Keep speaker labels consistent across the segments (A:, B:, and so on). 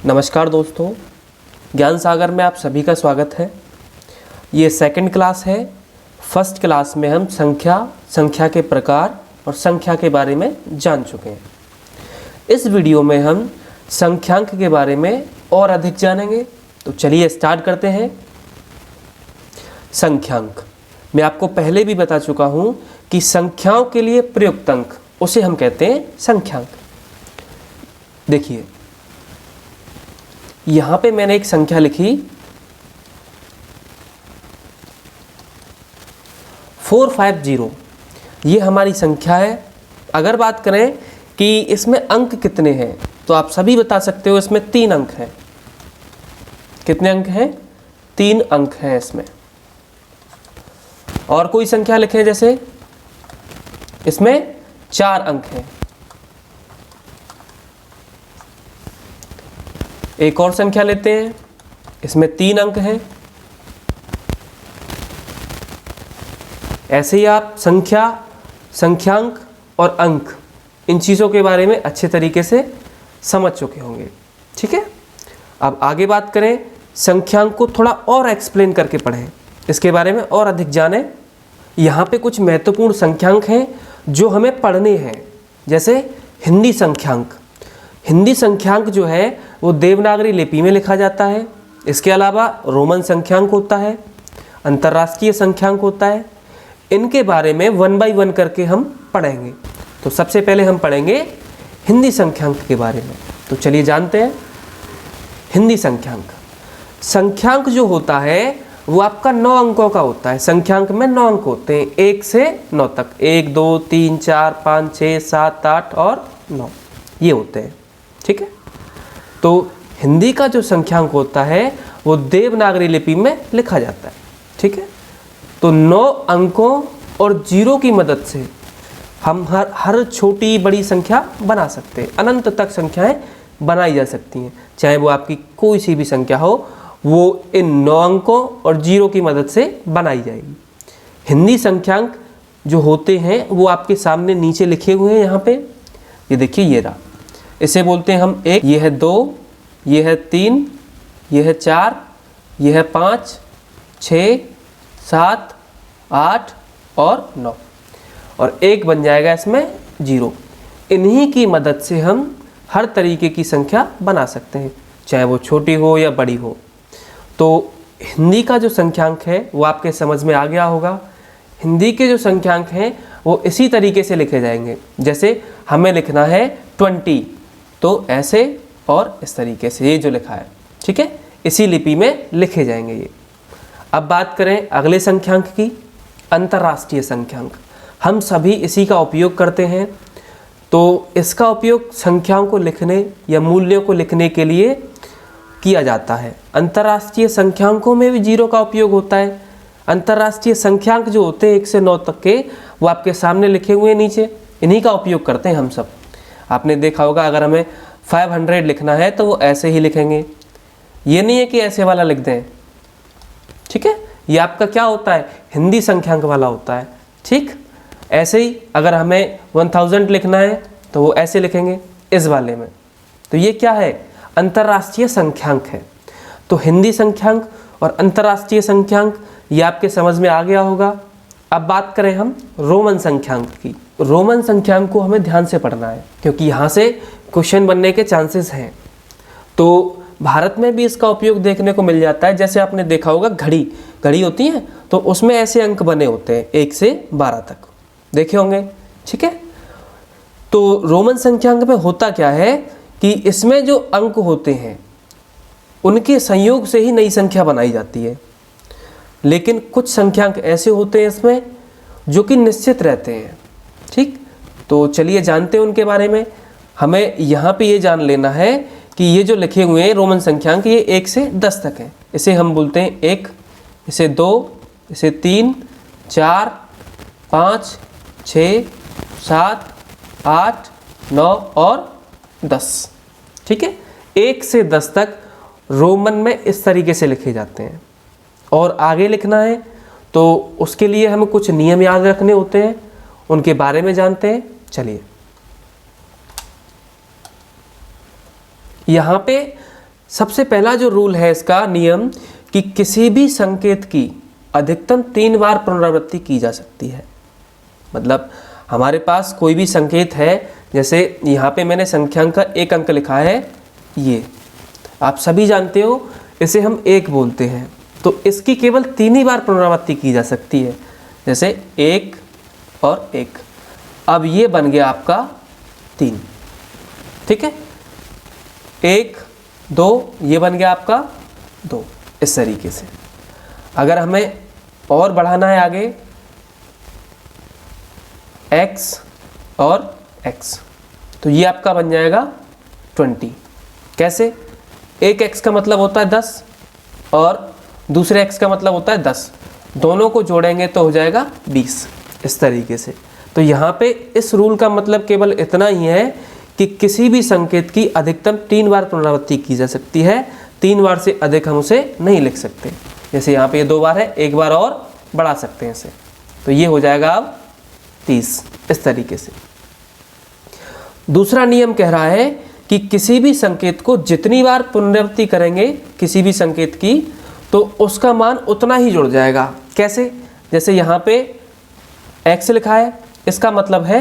A: नमस्कार दोस्तों, ज्ञान सागर में आप सभी का स्वागत है। ये सेकंड क्लास है। फर्स्ट क्लास में हम संख्या के प्रकार और संख्या के बारे में जान चुके हैं। इस वीडियो में हम संख्यांक के बारे में और अधिक जानेंगे। तो चलिए स्टार्ट करते हैं। संख्यांक, मैं आपको पहले भी बता चुका हूँ कि संख्याओं के लिए प्रयुक्त अंक उसे हम कहते हैं संख्यांक। देखिए, यहाँ पे मैंने एक संख्या लिखी 450। ये हमारी संख्या है। अगर बात करें कि इसमें अंक कितने हैं, तो आप सभी बता सकते हो इसमें 3 अंक हैं। कितने अंक हैं? 3 अंक हैं इसमें। और कोई संख्या लिखें, जैसे इसमें 4 अंक हैं। एक और संख्या लेते हैं, इसमें 3 अंक हैं। ऐसे ही आप संख्या, संख्यांक और अंक, इन चीज़ों के बारे में अच्छे तरीके से समझ चुके होंगे। ठीक है, अब आगे बात करें। संख्यांक को थोड़ा और एक्सप्लेन करके पढ़ें, इसके बारे में और अधिक जानें। यहाँ पे कुछ महत्वपूर्ण संख्यांक हैं जो हमें पढ़ने हैं, जैसे हिंदी संख्यांक। हिंदी संख्यांक जो है वो देवनागरी लिपि में लिखा जाता है। इसके अलावा रोमन संख्यांक होता है, अंतर्राष्ट्रीय संख्यांक होता है। इनके बारे में 1 बाय 1 करके हम पढ़ेंगे। तो सबसे पहले हम पढ़ेंगे हिंदी संख्यांक के बारे में। तो चलिए जानते हैं हिंदी संख्यांक। संख्यांक जो होता है वो आपका 9 अंकों का होता है। संख्यांक में 9 अंक होते हैं, 1 से 9 तक। 1 2 3 4 5 6 7 8 और 9 ये होते हैं। ठीक है, तो हिंदी का जो संख्यांक होता है वो देवनागरी लिपि में लिखा जाता है। ठीक है, तो 9 अंकों और जीरो की मदद से हम हर छोटी बड़ी संख्या बना सकते हैं। अनंत तक संख्याएं बनाई जा सकती हैं, चाहे वो आपकी कोई सी भी संख्या हो, वो इन 9 अंकों और जीरो की मदद से बनाई जाएगी। हिंदी संख्यांक जो होते हैं वो आपके सामने नीचे लिखे हुए हैं। यहाँ पे ये देखिए, ये रहा। इसे बोलते हैं हम 1, ये है 2, ये है 3, ये है 4, ये है 5, 6, 7, 8 और 9, और 1 बन जाएगा इसमें 0। इन्हीं की मदद से हम हर तरीके की संख्या बना सकते हैं, चाहे वो छोटी हो या बड़ी हो। तो हिंदी का जो संख्यांक है वो आपके समझ में आ गया होगा। हिंदी के जो संख्यांक हैं वो इसी तरीके से लिखे जाएंगे। जैसे हमें लिखना है 20, तो ऐसे और इस तरीके से ये जो लिखा है, ठीक है, इसी लिपि में लिखे जाएंगे ये। अब बात करें अगले संख्यांक की, अंतर्राष्ट्रीय संख्यांक। हम सभी इसी का उपयोग करते हैं। तो इसका उपयोग संख्याओं को लिखने या मूल्यों को लिखने के लिए किया जाता है। अंतर्राष्ट्रीय संख्यांकों में भी 0 का उपयोग होता है। अंतर्राष्ट्रीय संख्यांक जो होते हैं 1 से 9 तक के, वो आपके सामने लिखे हुए हैं नीचे। इन्हीं का उपयोग करते हैं हम सब। आपने देखा होगा, अगर हमें 500 लिखना है तो वो ऐसे ही लिखेंगे। ये नहीं है कि ऐसे वाला लिख दें। ठीक है, ये आपका क्या होता है? हिंदी संख्यांक वाला होता है। ठीक, ऐसे ही अगर हमें 1000 लिखना है तो वो ऐसे लिखेंगे, इस वाले में। तो ये क्या है? अंतर्राष्ट्रीय संख्यांक है। तो हिंदी संख्यांक और अंतर्राष्ट्रीय संख्यांक ये आपके समझ में आ गया होगा। अब बात करें हम रोमन संख्यांक की। रोमन संख्यांक को हमें ध्यान से पढ़ना है, क्योंकि यहाँ से क्वेश्चन बनने के चांसेस हैं। तो भारत में भी इसका उपयोग देखने को मिल जाता है। जैसे आपने देखा होगा, घड़ी होती है, तो उसमें ऐसे अंक बने होते हैं 1 से 12 तक, देखे होंगे। ठीक है, तो रोमन संख्यांक में होता क्या है कि इसमें जो अंक होते हैं उनके संयोग से ही नई संख्या बनाई जाती है। लेकिन कुछ संख्यांक ऐसे होते हैं इसमें जो कि निश्चित रहते हैं। ठीक, तो चलिए जानते हैं उनके बारे में। हमें यहाँ पे ये जान लेना है कि ये जो लिखे हुए हैं रोमन संख्यांक, ये 1 से 10 तक हैं। इसे हम बोलते हैं 1, इसे 2, इसे 3, 4, 5, 6, 7, 8, 9 और 10। ठीक है, 1 से 10 तक रोमन में इस तरीके से लिखे जाते हैं। और आगे लिखना है तो उसके लिए हमें कुछ नियम याद रखने होते हैं, उनके बारे में जानते हैं। चलिए, यहाँ पे सबसे पहला जो रूल है इसका नियम कि किसी भी संकेत की अधिकतम 3 बार पुनरावृत्ति की जा सकती है। मतलब हमारे पास कोई भी संकेत है, जैसे यहाँ पे मैंने संख्यांक का एक अंक लिखा है, ये आप सभी जानते हो, इसे हम 1 बोलते हैं, तो इसकी केवल 3 ही बार पुनरावृत्ति की जा सकती है, जैसे 1 और 1। अब ये बन गया आपका 3, ठीक है, 1 2, ये बन गया आपका 2। इस तरीके से अगर हमें और बढ़ाना है आगे, x और x, तो ये आपका बन जाएगा 20। कैसे? एक x का मतलब होता है 10 और दूसरे x का मतलब होता है 10, दोनों को जोड़ेंगे तो हो जाएगा 20। इस तरीके से तो यहाँ पे इस रूल का मतलब केवल इतना ही है कि किसी भी संकेत की अधिकतम 3 बार पुनरावृत्ति की जा सकती है, 3 बार से अधिक हम उसे नहीं लिख सकते। जैसे यहाँ पे ये 2 बार है, 1 बार और बढ़ा सकते हैं इसे, तो ये हो जाएगा अब 30। इस तरीके से दूसरा नियम कह रहा है कि किसी भी संकेत को जितनी बार पुनरावृत्ति करेंगे किसी भी संकेत की, तो उसका मान उतना ही जुड़ जाएगा। कैसे? जैसे यहाँ पे x लिखा है, इसका मतलब है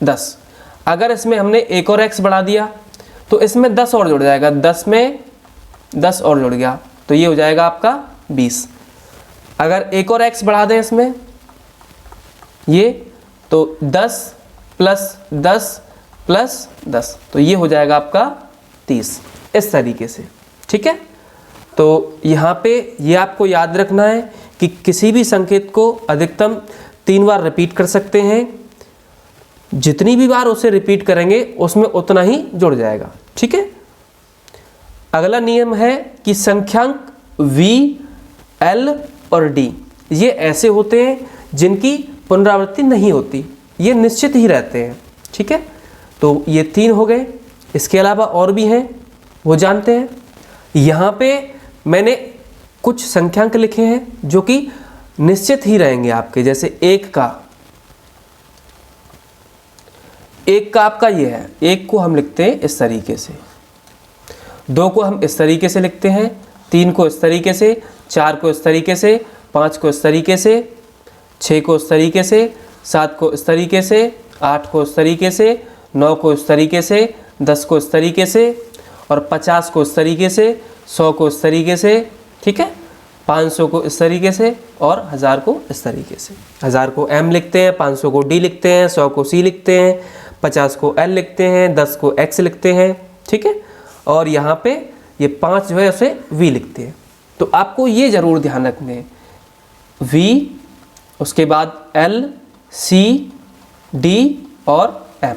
A: 10। अगर इसमें हमने एक और x बढ़ा दिया तो इसमें 10 और जुड़ जाएगा, 10 में 10 और जुड़ गया, तो ये हो जाएगा आपका 20। अगर एक और x बढ़ा दें इसमें ये, तो 10 प्लस 10 प्लस 10, तो ये हो जाएगा आपका 30। इस तरीके से, ठीक है। तो यहाँ पे ये आपको याद रखना है कि किसी भी संकेत को अधिकतम 3 बार रिपीट कर सकते हैं, जितनी भी बार उसे रिपीट करेंगे उसमें उतना ही जुड़ जाएगा, ठीक है। अगला नियम है कि संख्यांक v, l और d ये ऐसे होते हैं जिनकी पुनरावृत्ति नहीं होती, ये निश्चित ही रहते हैं, ठीक है। तो ये 3 हो गए, इसके अलावा और भी हैं, वो जानते हैं। यहाँ पे मैंने कुछ संख्यांक लिखे हैं जो कि निश्चित ही रहेंगे आपके, जैसे 1 का आपका ये है, 1 को हम लिखते हैं इस तरीके से, 2 को हम इस तरीके से लिखते हैं, 3 को इस तरीके से, 4 को इस तरीके से, 5 को इस तरीके से, 6 को इस तरीके से, 7 को इस तरीके से, 8 को इस तरीके से, 9 को इस तरीके से, 10 को इस तरीके से, और 50 को इस तरीके से, 100 को इस तरीके से, ठीक है, 500 को इस तरीके से और 1000 को इस तरीके से। 1000 को m लिखते हैं, 500 को d लिखते हैं, 100 को c लिखते हैं, 50 को l लिखते हैं, 10 को x लिखते हैं, ठीक है। और यहाँ पे ये 5 जो है उसे v लिखते हैं। तो आपको ये ज़रूर ध्यान रखने हैं, v, उसके बाद l, c, d और m।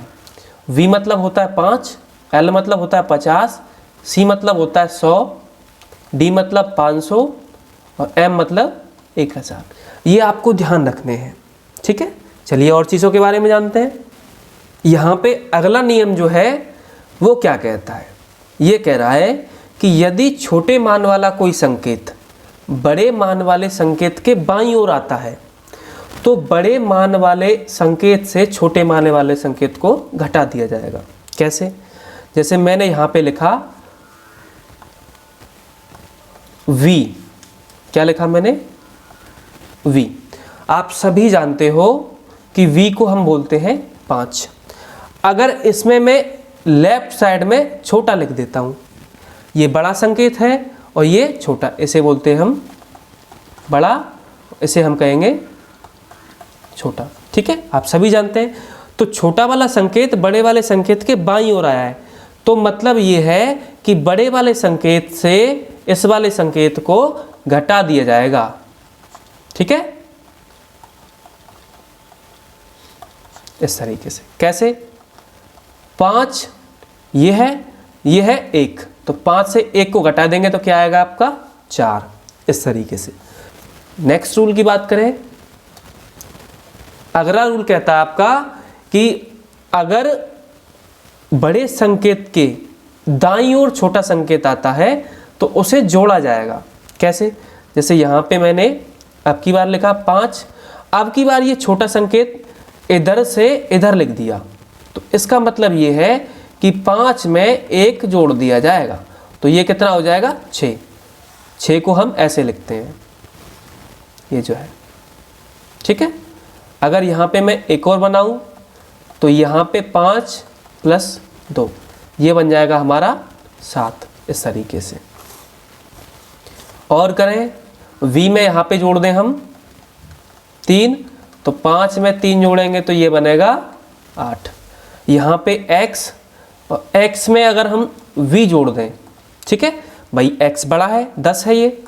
A: v मतलब होता है 5, l मतलब होता है 50, c मतलब होता है 100, d मतलब 500 और m मतलब 1000। ये आपको ध्यान रखने हैं, ठीक है। चलिए और चीज़ों के बारे में जानते हैं। यहाँ पे अगला नियम जो है वो क्या कहता है, ये कह रहा है कि यदि छोटे मान वाला कोई संकेत बड़े मान वाले संकेत के बाईं ओर आता है, तो बड़े मान वाले संकेत से छोटे मान वाले संकेत को घटा दिया जाएगा। कैसे? जैसे मैंने यहाँ पे लिखा v, क्या लिखा मैंने? v। आप सभी जानते हो कि v को हम बोलते हैं 5। अगर इसमें मैं लेफ्ट साइड में छोटा लिख देता हूँ, ये बड़ा संकेत है और ये छोटा, इसे बोलते हैं हम बड़ा, इसे हम कहेंगे छोटा, ठीक है, आप सभी जानते हैं। तो छोटा वाला संकेत बड़े वाले संकेत के बाईं ओर आया है, तो मतलब ये है कि बड़े वाले संकेत से इस वाले संकेत को घटा दिया जाएगा, ठीक है, इस तरीके से। कैसे? 5 ये है 1, तो 5 से 1 को घटा देंगे तो क्या आएगा आपका 4, इस तरीके से। नेक्स्ट रूल की बात करें, अगला रूल कहता है आपका कि अगर बड़े संकेत के दाईं ओर छोटा संकेत आता है तो उसे जोड़ा जाएगा। कैसे? जैसे यहाँ पे मैंने अब की बार लिखा 5, अब की बार ये छोटा संकेत इधर से इधर लिख दिया, तो इसका मतलब ये है कि 5 में 1 जोड़ दिया जाएगा, तो ये कितना हो जाएगा 6। 6 को हम ऐसे लिखते हैं, ये जो है, ठीक है। अगर यहाँ पे मैं एक और बनाऊँ तो यहाँ पे 5 + 2, ये बन जाएगा हमारा 7, इस तरीके से। और करें v में यहाँ पे जोड़ दें हम 3, तो 5 में 3 जोड़ेंगे तो ये बनेगा 8। यहाँ पे x, और x में अगर हम v जोड़ दें, ठीक है भाई, x बड़ा है 10 है ये,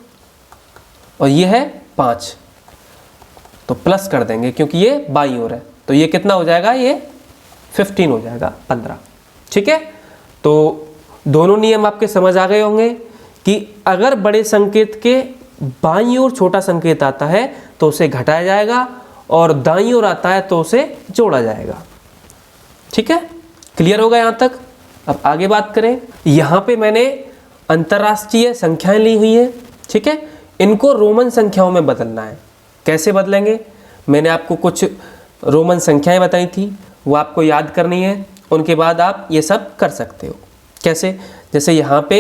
A: और ये है 5, तो प्लस कर देंगे क्योंकि ये बाईं ओर है, तो ये कितना हो जाएगा, ये 15 हो जाएगा, 15, ठीक है। तो दोनों नियम आपके समझ आ गए होंगे कि अगर बड़े संकेत के बाईं ओर छोटा संकेत आता है तो उसे घटाया जाएगा, और दाईं ओर आता है तो उसे जोड़ा जाएगा, ठीक है। क्लियर होगा यहाँ तक। अब आगे बात करें, यहाँ पे मैंने अंतर्राष्ट्रीय संख्याएं ली हुई हैं, ठीक है। इनको रोमन संख्याओं में बदलना है। कैसे बदलेंगे, मैंने आपको कुछ रोमन संख्याएं बताई थी, वो आपको याद करनी है, उनके बाद आप ये सब कर सकते हो। कैसे, जैसे यहाँ पे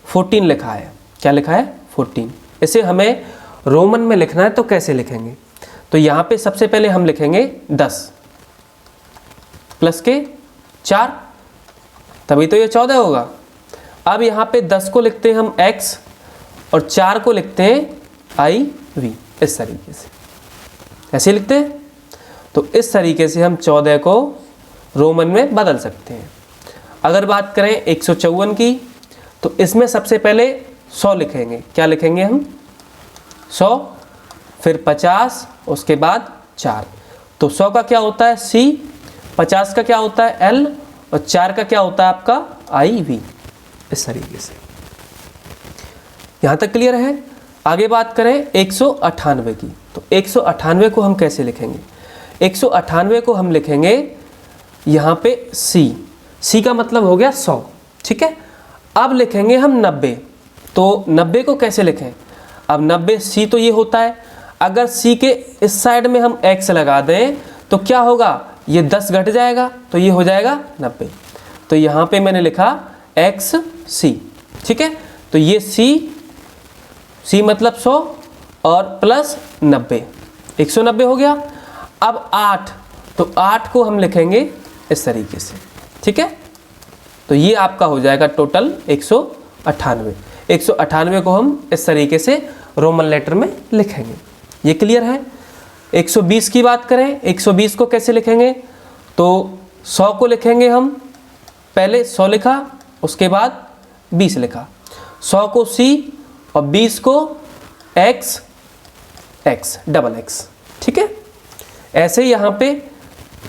A: 14 लिखा है, क्या लिखा है 14, इसे हमें रोमन में लिखना है, तो कैसे लिखेंगे, तो यहाँ पे सबसे पहले हम लिखेंगे 10 + 4, तभी तो ये 14 होगा। अब यहाँ पे 10 को लिखते हैं हम x, और 4 को लिखते हैं IV, इस तरीके से, ऐसे लिखते हैं। तो इस तरीके से हम 14 को रोमन में बदल सकते हैं। अगर बात करें 154 की, तो इसमें सबसे पहले 100 लिखेंगे, क्या लिखेंगे हम 100, फिर 50, उसके बाद 4, तो 100 का क्या होता है C, 50 का क्या होता है L, और 4 का क्या होता है आपका IV, इस तरीके से। यहाँ तक क्लियर है। आगे बात करें 198 की, तो 198 को हम कैसे लिखेंगे, 198 को हम लिखेंगे यहाँ पे C का मतलब हो गया 100, ठीक है। अब लिखेंगे हम 90, तो 90 को कैसे लिखें, अब 90 C तो ये होता है, अगर C के इस साइड में हम x लगा दें तो क्या होगा, ये 10 घट जाएगा, तो ये हो जाएगा 90। तो यहाँ पे मैंने लिखा XC, ठीक है। तो ये C मतलब 100 और प्लस 90, 190 हो गया। अब 8, तो 8 को हम लिखेंगे इस तरीके से, ठीक है। तो ये आपका हो जाएगा टोटल 198। 198 को हम इस तरीके से रोमन लेटर में लिखेंगे। ये क्लियर है। 120 की बात करें, 120 को कैसे लिखेंगे, तो 100 को लिखेंगे हम, पहले 100 लिखा, उसके बाद 20 लिखा, 100 को C और 20 को X डबल X, ठीक है। ऐसे ही यहाँ पे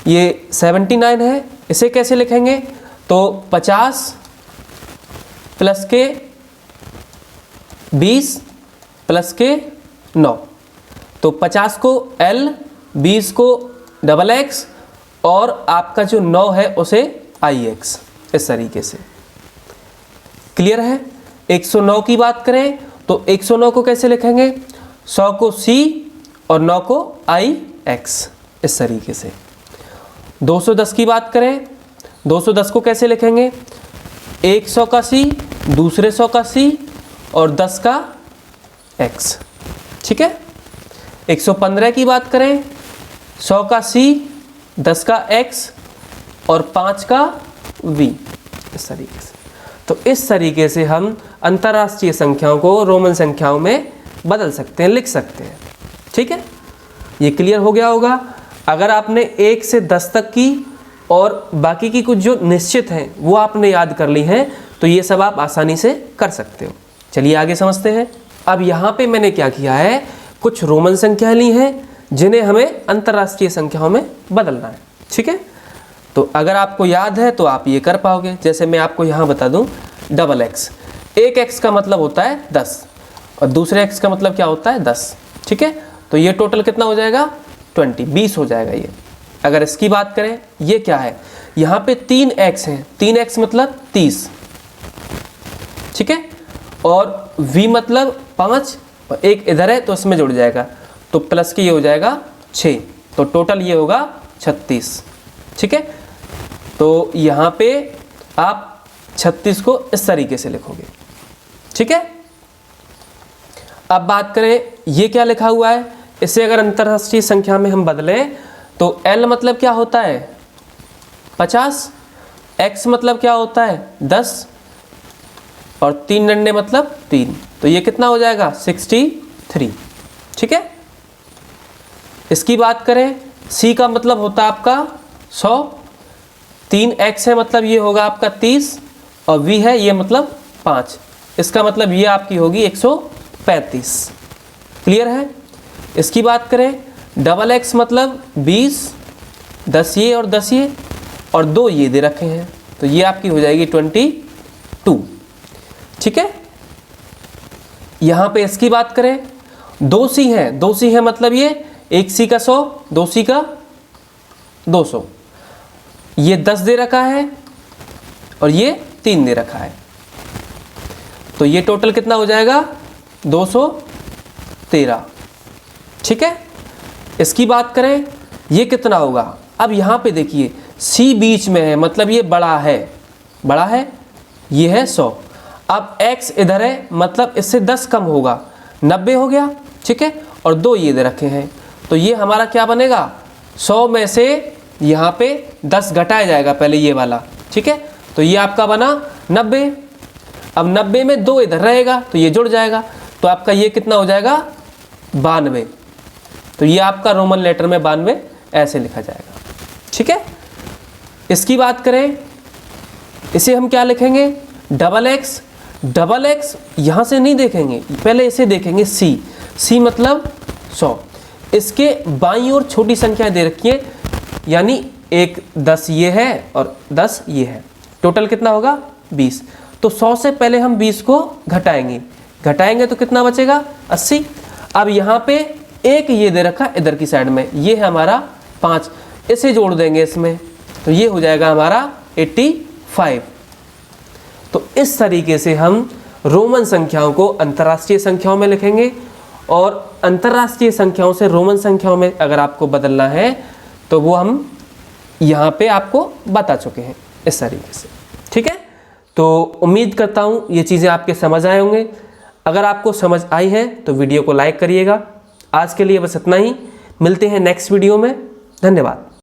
A: ये 79 है, इसे कैसे लिखेंगे, तो 50 + के 20 + के 9, तो 50 को L, 20 को डबल X, और आपका जो 9 है उसे IX, इस तरीके से। क्लियर है। 109 की बात करें, तो 109 को कैसे लिखेंगे, 100 को C और 9 को IX, इस तरीके से। 210 की बात करें, 210 को कैसे लिखेंगे, 100 का C, दूसरे 100 का C और 10 का X, ठीक है। 115 की बात करें, 100 का C, 10 का X और 5 का V, इस तरीके से। तो इस तरीके से हम अंतर्राष्ट्रीय संख्याओं को रोमन संख्याओं में बदल सकते हैं, लिख सकते हैं, ठीक है। ये क्लियर हो गया होगा। अगर आपने 1 से 10 तक की और बाकी की कुछ जो निश्चित हैं वो आपने याद कर ली हैं, तो ये सब आप आसानी से कर सकते हो। चलिए आगे समझते हैं। अब यहाँ पे मैंने क्या किया है, कुछ रोमन संख्याएं ली हैं जिन्हें हमें अंतर्राष्ट्रीय संख्याओं में बदलना है, ठीक है। तो अगर आपको याद है तो आप ये कर पाओगे। जैसे मैं आपको यहाँ बता दूँ, डबल X, एक X का मतलब होता है 10 और दूसरे X का मतलब क्या होता है 10, ठीक है। तो ये टोटल कितना हो जाएगा 20 हो जाएगा ये। अगर इसकी बात करें, ये क्या है, यहाँ पे 3x हैं, 3x मतलब 30, ठीक है। और v मतलब 5 और एक इधर है तो इसमें जुड़ जाएगा, तो प्लस के ये हो जाएगा 6, तो टोटल ये होगा 36, ठीक है। तो यहाँ पे आप 36 को इस तरीके से लिखोगे, ठीक है। अब बात करें ये क्या लिखा हुआ है, इसे अगर अंतर्राष्ट्रीय संख्या में हम बदलें तो L मतलब क्या होता है 50, X मतलब क्या होता है 10 और 3 डंडे मतलब 3, तो ये कितना हो जाएगा 63। ठीक है। इसकी बात करें C का मतलब होता है आपका 100, 3X है मतलब ये होगा आपका 30 और V है ये मतलब 5, इसका मतलब ये आपकी होगी 135। क्लियर है। इसकी बात करें डबल X मतलब 20, 10 ये और 10 ये और 2 ये दे रखे हैं, तो ये आपकी हो जाएगी 22। ठीक है। यहाँ पे इसकी बात करें 2C है, 2C है मतलब ये 1C का 100, 2C का 200, ये 10 दे रखा है और ये 3 दे रखा है, तो ये टोटल कितना हो जाएगा 213। ठीक है। इसकी बात करें ये कितना होगा, अब यहाँ पे देखिए C बीच में है मतलब ये बड़ा है, बड़ा है, ये है 100। अब X इधर है मतलब इससे 10 कम होगा, 90 हो गया। ठीक है। और 2 ये दे रखे हैं, तो ये हमारा क्या बनेगा 100 में से यहाँ पे 10 घटाया जाएगा पहले ये वाला। ठीक है। तो ये आपका बना 90। अब 90 में 2 इधर रहेगा तो ये जुड़ जाएगा, तो आपका ये कितना हो जाएगा 92। तो ये आपका रोमन लेटर में 92 ऐसे लिखा जाएगा। ठीक है। इसकी बात करें इसे हम क्या लिखेंगे डबल एक्स, डबल एक्स यहाँ से नहीं देखेंगे, पहले इसे देखेंगे C, C मतलब 100। इसके बाईं ओर छोटी संख्या दे रखी है, यानी 1 10 ये है और 10 ये है, टोटल कितना होगा 20। तो 100 से पहले हम 20 को घटाएंगे तो कितना बचेगा 80। अब यहाँ पे एक ये दे रखा इधर की साइड में, ये है हमारा 5, इसे जोड़ देंगे इसमें, तो ये हो जाएगा हमारा 85। तो इस तरीके से हम रोमन संख्याओं को अंतर्राष्ट्रीय संख्याओं में लिखेंगे, और अंतर्राष्ट्रीय संख्याओं से रोमन संख्याओं में अगर आपको बदलना है तो वो हम यहाँ पे आपको बता चुके हैं इस तरीके से। ठीक है। तो उम्मीद करता हूँ ये चीज़ें आपके समझ आए होंगे। अगर आपको समझ आई है तो वीडियो को लाइक करिएगा। आज के लिए बस इतना ही, मिलते हैं नेक्स्ट वीडियो में। धन्यवाद।